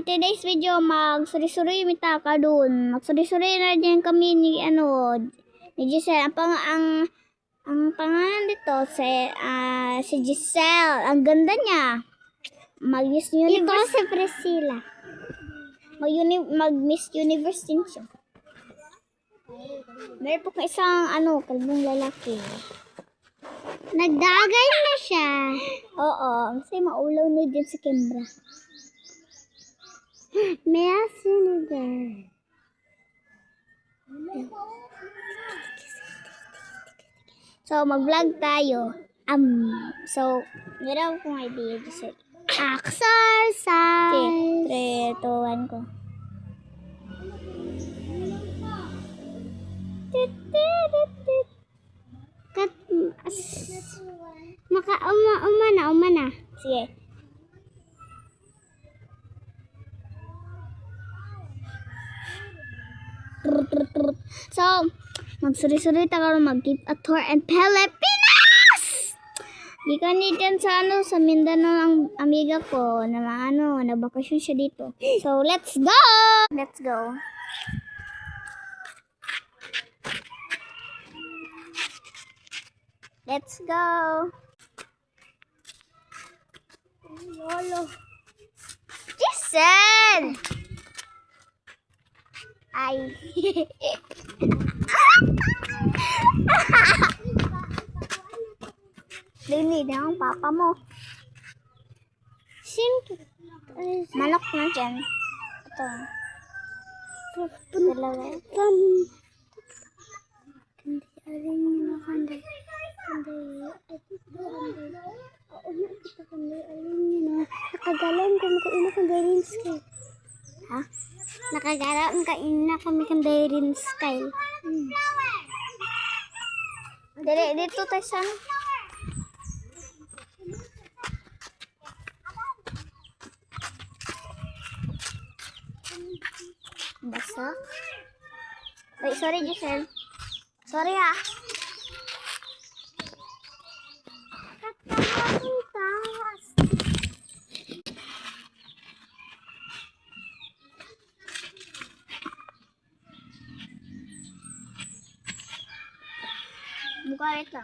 today's video, magsuri-suri mita ka dun. Magsuri-suri na dyan kami ni Giselle. Ang pangalan dito si Giselle. Ang ganda niya. Mag-Miss Universe. Ito si Priscilla. Mag-Miss Universe din siya. Meron po isang kalbong lalaki. Nagdagay na siya. Oo. Kasi maulaw na dyan si Kimbra. Miss Universe. So, mag-vlog tayo. So, meron akong idea. Exercise. 3, 2, 1 ko. Umana. Sige. So, magsuri-suri tayo mag-give a tour in Pilipinas! Gikan ni dyan sa Mindanao ang amiga ko na nabakasyon siya dito. So, let's go! Let's go. Let's go. Lolo. Giselle! Ay. Linig na ang papa mo. Manok na dyan. Ito. Dalawa. Nakagalang kami kaina kang Dairin Sky. Ha? Nakagalang kaina kami kang Dairin Sky. Dito tayo sana. Basa. Wait, sorry Giselle. Sorry ha. Buka ito.